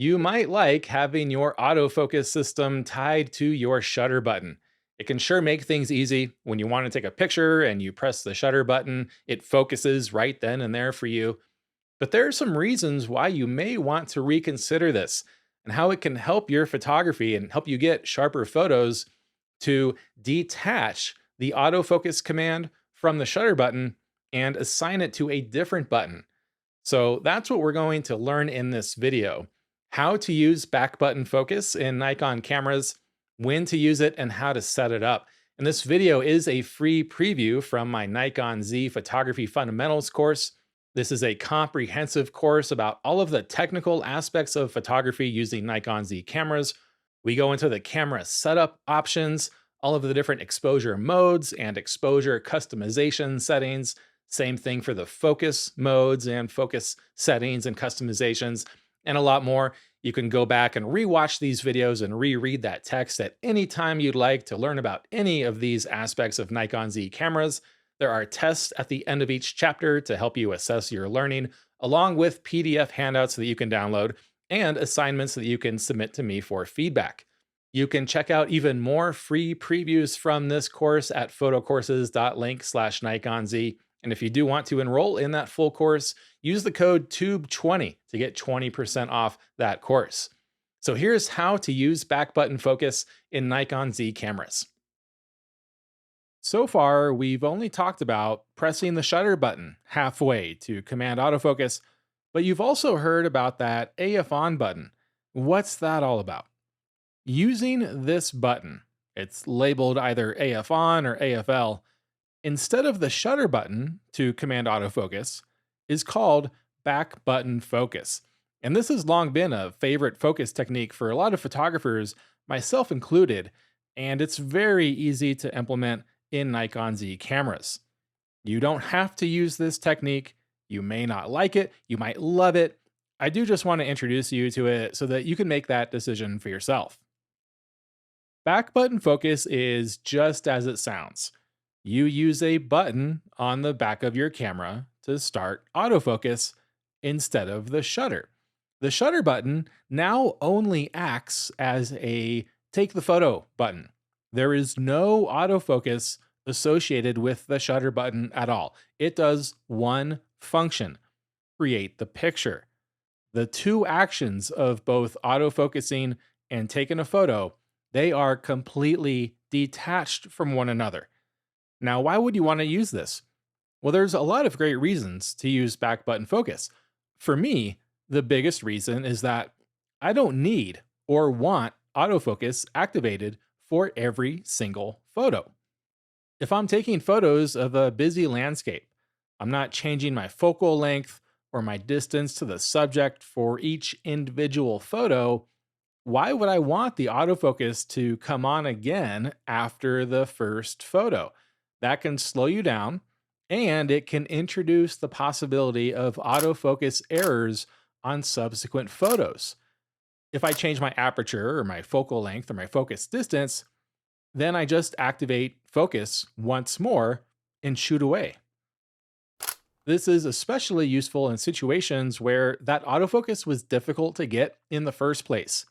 You might like having your autofocus system tied to your shutter button. It can sure make things easy. When you want to take a picture and you press the shutter button, it focuses right then and there for you. But there are some reasons why you may want to reconsider this and how it can help your photography and help you get sharper photos to detach the autofocus command from the shutter button and assign it to a different button. So that's what we're going to learn in this video: how to use back button focus in Nikon cameras, when to use it, and how to set it up. And this video is a free preview from my Nikon Z Photography Fundamentals course. This is a comprehensive course about all of the technical aspects of photography using Nikon Z cameras. We go into the camera setup options, all of the different exposure modes and exposure customization settings. Same thing for the focus modes and focus settings and customizations, and a lot more. You can go back and rewatch these videos and reread that text at any time you'd like to learn about any of these aspects of Nikon Z cameras. There are tests at the end of each chapter to help you assess your learning, along with PDF handouts that you can download and assignments that you can submit to me for feedback. You can check out even more free previews from this course at photocourses.link/NikonZ. And if you do want to enroll in that full course, use the code TUBE20 to get 20% off that course. So here's how to use back button focus in Nikon Z cameras. So far, we've only talked about pressing the shutter button halfway to command autofocus, but you've also heard about that AF on button. What's that all about? Using this button, it's labeled either AF on or AFL, instead of the shutter button to command autofocus, is called back button focus. And this has long been a favorite focus technique for a lot of photographers, myself included, and it's very easy to implement in Nikon Z cameras. You don't have to use this technique. You may not like it, you might love it. I do just want to introduce you to it so that you can make that decision for yourself. Back button focus is just as it sounds. You use a button on the back of your camera to start autofocus instead of the shutter. The shutter button now only acts as a take the photo button. There is no autofocus associated with the shutter button at all. It does one function: create the picture. The two actions of both autofocusing and taking a photo, they are completely detached from one another. Now, why would you want to use this? Well, there's a lot of great reasons to use back button focus. For me, the biggest reason is that I don't need or want autofocus activated for every single photo. If I'm taking photos of a busy landscape, I'm not changing my focal length or my distance to the subject for each individual photo. Why would I want the autofocus to come on again after the first photo? That can slow you down, and it can introduce the possibility of autofocus errors on subsequent photos. If I change my aperture or my focal length or my focus distance, then I just activate focus once more and shoot away. This is especially useful in situations where that autofocus was difficult to get in the first place.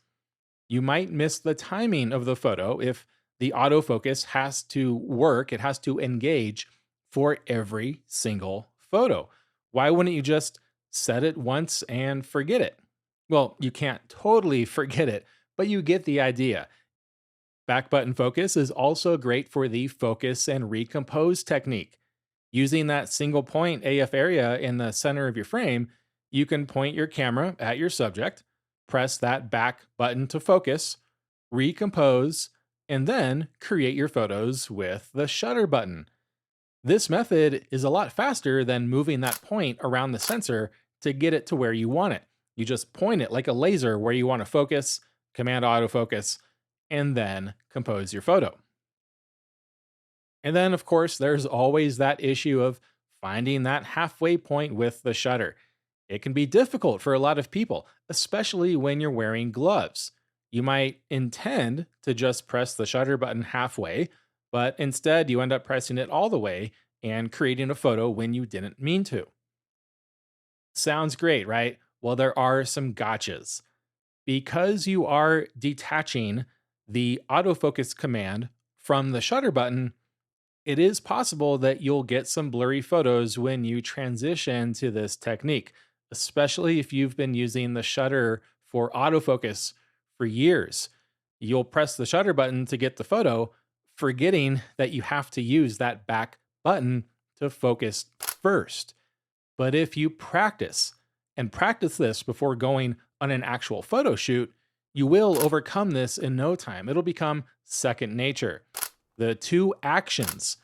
You might miss the timing of the photo if the autofocus has to work, it has to engage for every single photo. Why wouldn't you just set it once and forget it? Well, you can't totally forget it, but you get the idea. Back button focus is also great for the focus and recompose technique. Using that single point AF area in the center of your frame, you can point your camera at your subject, press that back button to focus, recompose, and then create your photos with the shutter button. This method is a lot faster than moving that point around the sensor to get it to where you want it. You just point it like a laser where you want to focus, command autofocus, and then compose your photo. And then, of course, there's always that issue of finding that halfway point with the shutter. It can be difficult for a lot of people, especially when you're wearing gloves. You might intend to just press the shutter button halfway, but instead you end up pressing it all the way and creating a photo when you didn't mean to. Sounds great, right? Well, there are some gotchas. Because you are detaching the autofocus command from the shutter button, it is possible that you'll get some blurry photos when you transition to this technique, especially if you've been using the shutter for autofocus for years. You'll press the shutter button to get the photo, forgetting that you have to use that back button to focus first. But if you practice and practice this before going on an actual photo shoot, you will overcome this in no time. It'll become second nature. The two actions,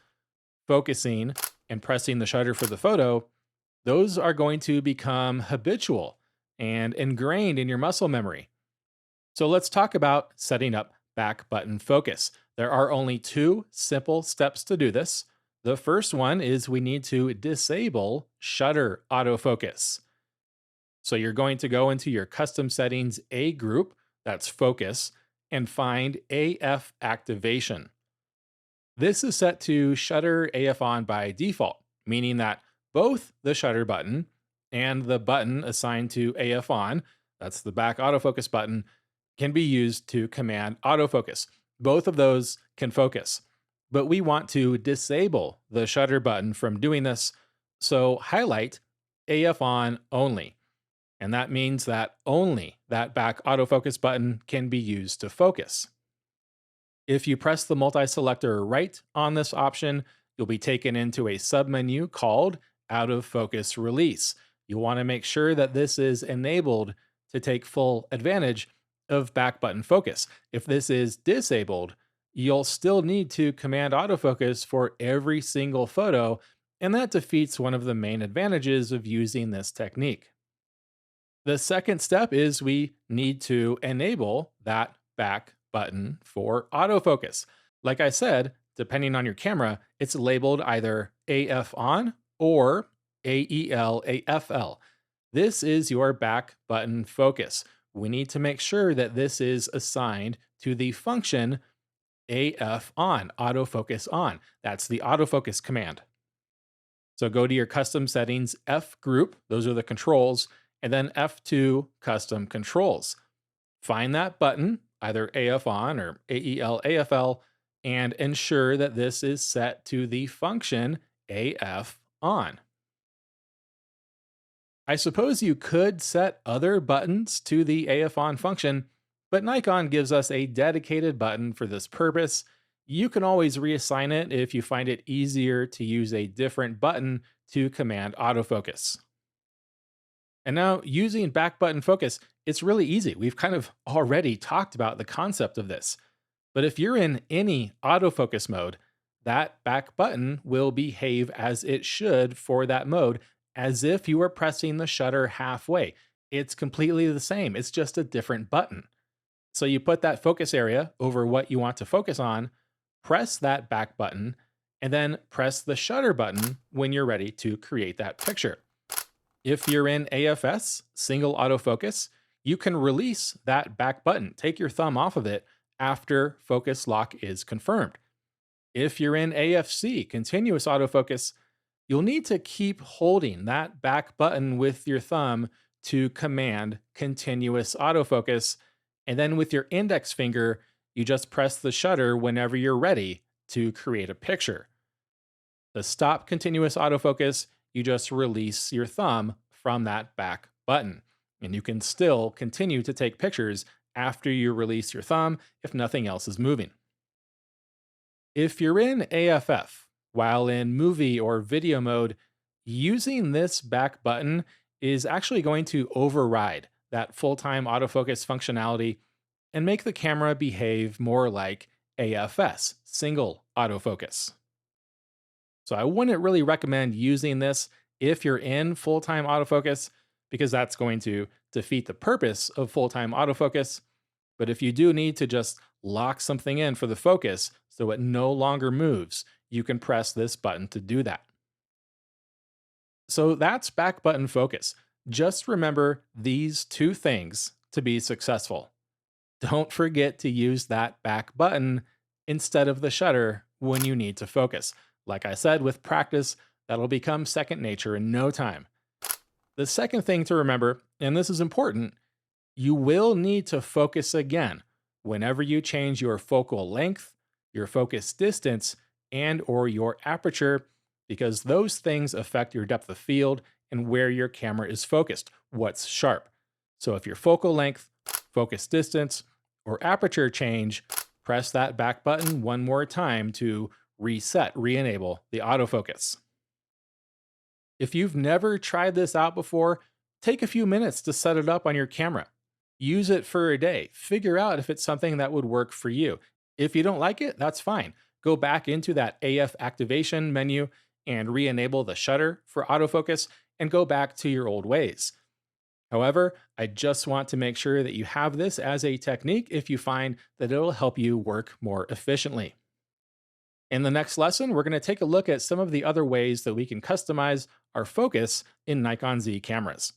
focusing and pressing the shutter for the photo, those are going to become habitual and ingrained in your muscle memory. So let's talk about setting up back button focus. There are only two simple steps to do this. The first one is we need to disable shutter autofocus. So you're going to go into your custom settings A group, that's focus, and find AF activation. This is set to shutter AF on by default, meaning that both the shutter button and the button assigned to AF on, that's the back autofocus button, can be used to command autofocus. Both of those can focus, but we want to disable the shutter button from doing this, so highlight AF on only. And that means that only that back autofocus button can be used to focus. If you press the multi-selector right on this option, you'll be taken into a submenu called Out of Focus Release. You'll want to make sure that this is enabled to take full advantage of back button focus. If this is disabled, you'll still need to command autofocus for every single photo, and that defeats one of the main advantages of using this technique. The second step is we need to enable that back button for autofocus. Like I said, depending on your camera, it's labeled either AF on or AEL AFL. This is your back button focus. We need to make sure that this is assigned to the function AF on, autofocus on. That's the autofocus command. So go to your custom settings F group, those are the controls, and then F2 custom controls. Find that button, either AF on or AEL AFL, and ensure that this is set to the function AF on. I suppose you could set other buttons to the AF on function, but Nikon gives us a dedicated button for this purpose. You can always reassign it if you find it easier to use a different button to command autofocus. And now, using back button focus, it's really easy. We've kind of already talked about the concept of this. But if you're in any autofocus mode, that back button will behave as it should for that mode, as if you were pressing the shutter halfway. It's completely the same, it's just a different button. So you put that focus area over what you want to focus on, press that back button, and then press the shutter button when you're ready to create that picture. If you're in AFS, single autofocus, you can release that back button. Take your thumb off of it after focus lock is confirmed. If you're in AFC, continuous autofocus, you'll need to keep holding that back button with your thumb to command continuous autofocus. And then with your index finger, you just press the shutter whenever you're ready to create a picture. To stop continuous autofocus, you just release your thumb from that back button. And you can still continue to take pictures after you release your thumb if nothing else is moving. If you're in AFF, while in movie or video mode, using this back button is actually going to override that full-time autofocus functionality and make the camera behave more like AFS, single autofocus. So I wouldn't really recommend using this if you're in full-time autofocus, because that's going to defeat the purpose of full-time autofocus. But if you do need to just lock something in for the focus so it no longer moves, you can press this button to do that. So that's back button focus. Just remember these two things to be successful. Don't forget to use that back button instead of the shutter when you need to focus. Like I said, with practice, that'll become second nature in no time. The second thing to remember, and this is important, You will need to focus again whenever you change your focal length, your focus distance, and or your aperture because those things affect your depth of field and where your camera is focused, what's sharp. So if your focal length, focus distance, or aperture change, press that back button one more time to reset, re-enable the autofocus. If you've never tried this out before, take a few minutes to set it up on your camera. Use it for a day. Figure out if it's something that would work for you. If you don't like it, that's fine. Go back into that AF activation menu and re enable the shutter for autofocus and go back to your old ways. However, I just want to make sure that you have this as a technique if you find that it'll help you work more efficiently. In the next lesson, we're going to take a look at some of the other ways that we can customize our focus in Nikon Z cameras.